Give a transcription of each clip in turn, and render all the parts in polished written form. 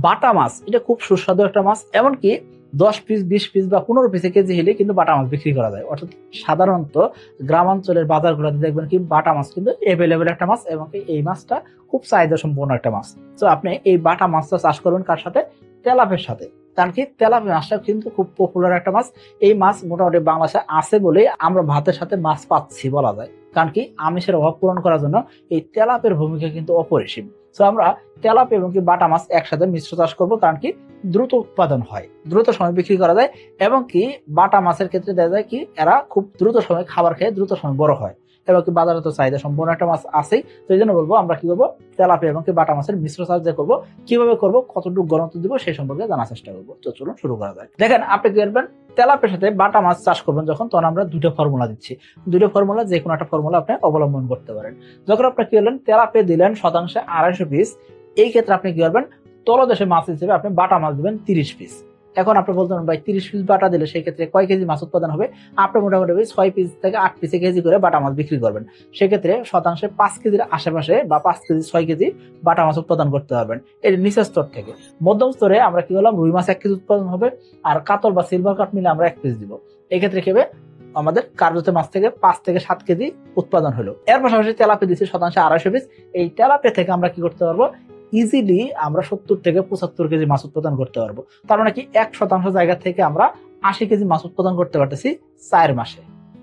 বাটা মাছ এটা খুব সুস্বাদু একটা মাছ, এমনকি 10 পিস 20 পিস বা 15 পিসে কেজি হলে কিন্তু বাটা মাছ বিক্রি করা যায়। অর্থাৎ সাধারণত গ্রামাঞ্চলের বাজারগুলোতে দেখবেন কি বাটা মাছ কিন্তু এভেলেবেল একটা মাছ, এবং এই মাছটা খুব চাহিদা সম্পন্ন একটা মাছ। তো আপনি এই বাটা মাছটা চাষ করবেন কার সাথে? তেলাপের সাথে। কারণ কি তেলাপিয়া মাছটা কিন্তু খুব পপুলার একটা মাছ। এই মাছ মোটামুটি বাংলাদেশে আছে বলেই আমরা ভাতের সাথে মাছ পাচ্ছি বলা যায়। কারণ কি আমিষের অভাব পূরণ করার জন্য এই তেলাপের ভূমিকা কিন্তু অপরিসীম। তো আমরা তেলাপি এবং কি বাটা মাছ একসাথে মিশ্র চাষ করবো, কারণ কি দ্রুত উৎপাদন হয়, দ্রুত সময় বিক্রি করা যায়, এবং কি বাটা মাছের ক্ষেত্রে দেখা যায় কি এরা খুব দ্রুত সময় খাবার খেয়ে দ্রুত সময় বড় হয়, এবং কি বাজারে তো চাহিদা সম্পূর্ণ একটা মাছ আছেই। তো এই জন্য বলবো আমরা কি করবো, তেলাপি এবং কি বাটা মাছের মিশ্র চাষ যে করবো, কিভাবে করবো, কতটুকু ঘনত্ব দিব সেই সম্পর্কে জানার চেষ্টা করবো। তো চলুন শুরু করা যায়। দেখেন আপনি কি করবেন, তেলাপির সাথে বাটা মাছ চাষ করবেন যখন, তখন আমরা দুটো ফর্মুলা দিচ্ছি। দুটো ফর্মুলা যে কোনো একটা ফর্মুলা আপনি অবলম্বন করতে পারেন। যখন আপনি কি করলেন, তেলাপি দিলেন শতাংশে 250 পিস, এই ক্ষেত্রে আপনি কি করবেন, তলদেশে মাছ হিসেবে আপনি বাটা মাছ দিবেন 30 পিস। এখন আপনি বলতে পারেন ভাই 30 পিস বাটা দিলে সেই ক্ষেত্রে কয় কেজি মাছ উৎপাদন হবে? আপনি মোটামুটি 6 পিস থেকে 8 পিসে কেজি করে বাটা মাছ বিক্রি করবেন। সেক্ষেত্রে শতাংশে 5 কেজির আশেপাশে বা 5 কেজি 6 কেজি বাটা মাছ উৎপাদন করতে পারবেন এর নিচের স্তর থেকে। মধ্যম স্তরে আমরা কি বললাম, রুই মাছ 1 কেজি উৎপাদন হবে, আর কাতল বা সিলভার কাপ মিলে আমরা 1 পিস দিব। এক্ষেত্রে কি হবে, আমাদের কার্যত মাছ থেকে 5 থেকে 7 কেজি উৎপাদন হলো। এর পাশাপাশি তেলাপি দিচ্ছি শতাংশে 250 পিস। এই তেলাপি থেকে আমরা কি করতে পারবো, ইজিলি আমরা 70 থেকে 75 কেজি মাছ উৎপাদন করতে পারবো। তার মানে কি 1% জায়গা থেকে আমরা 80 কেজি মাছ উৎপাদন করতে পারতেছি 4 মাসে।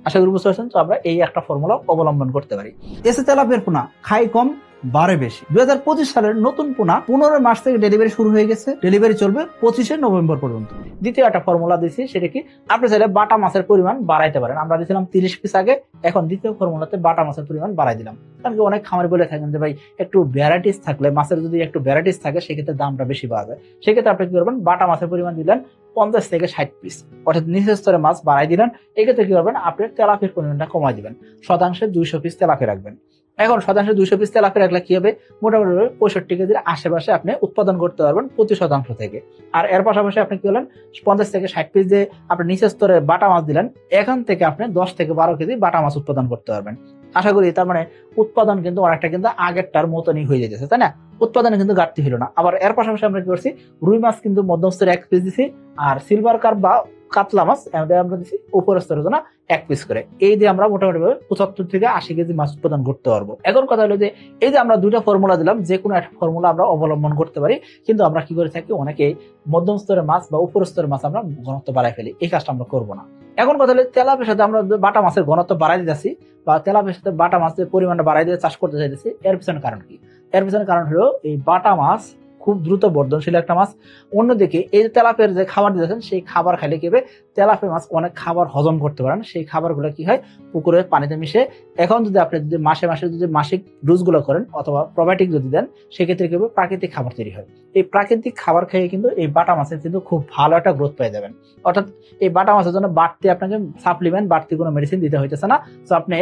আশা করি বুঝতে পারছেন। তো আমরা এই একটা ফর্মুলা অবলম্বন করতে পারি। এসে তেলাপিয়ার পোনা খাই কম বাড়ে বেশি। 2025 সালের নতুন পোনা 15 মাস থেকে ডেলিভারি শুরু হয়ে গেছে, ডেলিভারি চলবে 25 নভেম্বর পর্যন্ত। দ্বিতীয় একটা ফর্মুলা দিচ্ছি, সেটা কি, আপনি চাইলে বাটা মাছের পরিমাণ বাড়াইতে পারেন। আমরা দিয়েছিলাম 30 পিস আগে, এখন দ্বিতীয় ফর্মুলাতে বাটা মাছের পরিমাণ বাড়াই দিলাম। কারণ কি অনেক খামারি বলে থাকেন যে ভাই একটু ভ্যারাইটিস থাকলে, মাছের যদি একটু ভ্যারাইটিস থাকে সেক্ষেত্রে দামটা বেশি পাওয়া যায়। সেক্ষেত্রে আপনি কি করবেন, বাটা মাছের পরিমাণ দিলেন 50 থেকে 60 পিস, অর্থাৎ নিচের স্তরে মাছ বাড়াই দিলেন। এক্ষেত্রে কি করবেন, আপনি তেলাপির পরিমাণটা কমাই দিবেন, শতাংশে 200 পিস তেলাপি রাখবেন। এখন শতাংশে 200 পিস তেলাপি রাখলে কি হবে, মোটামুটি 65 কেজির আশেপাশে আপনি উৎপাদন করতে পারবেন প্রতি শতাংশ থেকে। আর এর পাশাপাশি আপনি কি করলেন, 50 থেকে 60 পিস যে আপনি নিচের স্তরে বাটা মাছ দিলেন, এখান থেকে আপনি 10 থেকে 12 কেজি বাটা মাছ উৎপাদন করতে পারবেন। আশা করি তার মানে উৎপাদন কিন্তু অনেকটা কিন্তু আগেরটার মতনই হয়ে যেতেছে, তাই না? উৎপাদনে কিন্তু ঘাটতি হলো না। আবার এর পাশাপাশি আমরা কি করছি, রুই মাছ কিন্তু মধ্যম স্তরে 1 পিস দিছি, আর সিলভার কার্প বা কাতলা মাছ আমরা দিচ্ছি উপর স্তরের জন্য 1 পিস করে। এই যে আমরা মোটামুটি 75 থেকে 80 কেজি মাছ উৎপাদন করতে পারবো। এখন কথা হলো যে এই যে আমরা দুইটা ফর্মুলা দিলাম, যে কোনো একটা ফর্মুলা আমরা অবলম্বন করতে পারি, কিন্তু আমরা কি করে থাকি, অনেকেই মধ্যম স্তরের মাছ বা উপর স্তরের মাছ আমরা ঘনত্ব বাড়াই ফেলি। এই কাজটা আমরা করবো না। এখন কথা হলো তেলাপির সাথে আমরা বাটা মাছের ঘনত্ব বাড়াই দিতেছি, বা তেলাপির সাথে বাটা মাছের পরিমাণটা বাড়াই দিয়ে চাষ করতে চাইতেছি। এর পিছনে কারণ কি? এর পিছনে কারণ হলো এই বাটা মাছ খুব দ্রুত বর্ধনশীল একটা মাছ। অন্যদিকে এই যে তেলাপের যে খাবার দিতেছেন, সেই খাবার খাইলে কি হবে, তেলাপিয়া মাছ অনেক খাবার হজম করতে পারেন। সেই খাবারগুলো কি হয়, পুকুরের পানিতে মিশে। এখন যদি আপনি যদি মাসে মাসে যদি মাসিক ডোজগুলো করেন অথবা প্রোবায়োটিক যদি দেন, সেক্ষেত্রে কি হবে, প্রাকৃতিক খাবার তৈরি হয়। এই প্রাকৃতিক খাবার খেয়ে কিন্তু এই বাটা মাছের কিন্তু খুব ভালো একটা গ্রোথ পেয়ে যাবেন। অর্থাৎ এই বাটা মাছের জন্য বাড়তি আপনাকে সাপ্লিমেন্ট, বাড়তি কোনো মেডিসিন দিতে হইতেছে না। তো আপনি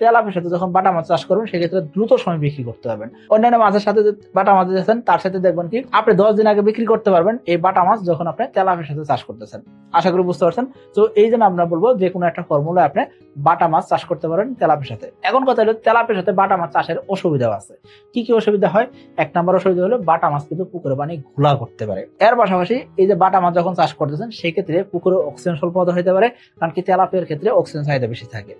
তেলাপিয়ার সাথে যখন বাটা মাছ চাষ করবেন, সেক্ষেত্রে দ্রুত সময় বিক্রি করতে পারবেন। অন্যান্য মাছের সাথে বাটা মাছ দিয়েছেন, তার সাথে দেখবেন কি আপনি 10 দিন আগে বিক্রি করতে পারবেন এই বাটা মাছ, যখন আপনি তেলাপিয়ার সাথে চাষ করতেছেন। আশা করি বুঝতে পারছেন। তো এই জন্য আমরা বলবো যে কোনো একটা ফর্মুলা আপনি বাটা মাছ চাষ করতে পারেন তেলাপিয়ার সাথে। এখন কথা হলো তেলাপিয়ার সাথে বাটা মাছ চাষের অসুবিধাও আছে। কি কি অসুবিধা হয়? 1 নম্বর অসুবিধা হলো বাটা মাছ কিন্তু পুকুরে পানি ঘোলা করতে পারে। এর পাশাপাশি এই যে বাটা মাছ যখন চাষ করতেছেন, সেক্ষেত্রে পুকুরে অক্সিজেন স্বল্পতা হতে পারে, কারণ কি তেলাপিয়ার ক্ষেত্রে অক্সিজেন চাহিদা বেশি থাকে।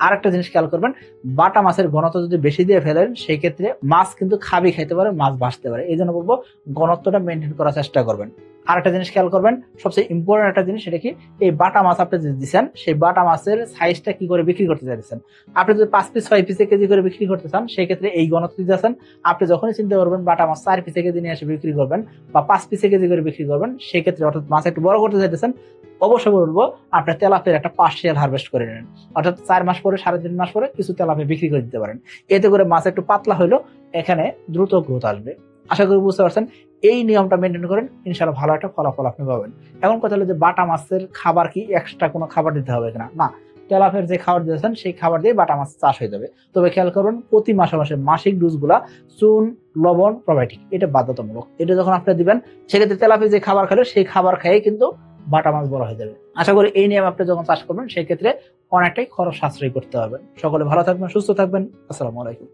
আর একটা জিনিস খেয়াল করবেন, বাটা মাছের ঘনত্ব যদি বেশি দিয়ে ফেলেন, সেই ক্ষেত্রে মাছ কিন্তু খাবি খাইতে পারে, মাছ ভাসতে পারে। এই জন্য বলবো ঘনত্বটা মেনটেন করার চেষ্টা করবেন। আর একটা জিনিস খেয়াল করবেন, সবচেয়ে ইম্পর্টেন্ট একটা জিনিস, সেটা কি, এই বাটা মাছ আপনি যে দিচ্ছেন, সেই বাটা মাছের সাইজটা কি করে বিক্রি করতে চাইছেন। আপনি যদি 5 পিস 6 পিসে কেজি করে বিক্রি করতে চান, সেই ক্ষেত্রে এই ঘনত্ব দিতেছেন। আপনি যখনই চিন্তা করবেন বাটা মাছ 4 পিসে কেজি নিয়ে এসে বিক্রি করবেন বা 5 পিসে কেজি করে বিক্রি করবেন, সেই ক্ষেত্রে অর্থাৎ মাছ একটু বড় করতে চাইতেছেন, অবশ্যই বলবো আপনার তেলাপিয়ার একটা পার্সিয়াল হারভেস্ট করে নেন। অর্থাৎ 4 মাস পরে, 3.5 মাস পরে কিছু তেলাপিয়া বিক্রি করে দিতে পারেন। এতে করে মাছ একটু পাতলা হইলো, এখানে দ্রুত গ্রোথ আসবে। আশা করি বুঝতে পারছেন। এই নিয়মটা মেনটেন করেন, ইনশাআল্লাহ ভালো একটা ফলাফল আপনি পাবেন। এখন কথা হলো যে বাটা মাছের খাবার কি এক্সট্রা কোনো খাবার দিতে হবে কিনা? না, তেলাপিয়ার যে খাবার দিয়েছেন সেই খাবার দিয়ে বাটা মাছ চাষ হয়ে যাবে। তবে খেয়াল করুন, প্রতি মাসে মাসে মাসিক ডোজগুলা চুন, লবণ, প্রোবায়োটিক এটা বাধ্যতামূলক। এটা যখন আপনি দিবেন, সেক্ষেত্রে তেলাপিয়া যে খাবার খেলে সেই খাবার খেয়ে কিন্তু বাটা মাছ বড় হয়ে যাবে। আশা করি এই নিয়ম আপনি যখন চাষ করবেন, সেই ক্ষেত্রে অনেকটাই খরচ সাশ্রয় করতে পারবেন। সকলে ভালো থাকবেন, সুস্থ থাকবেন। আসসালামু আলাইকুম।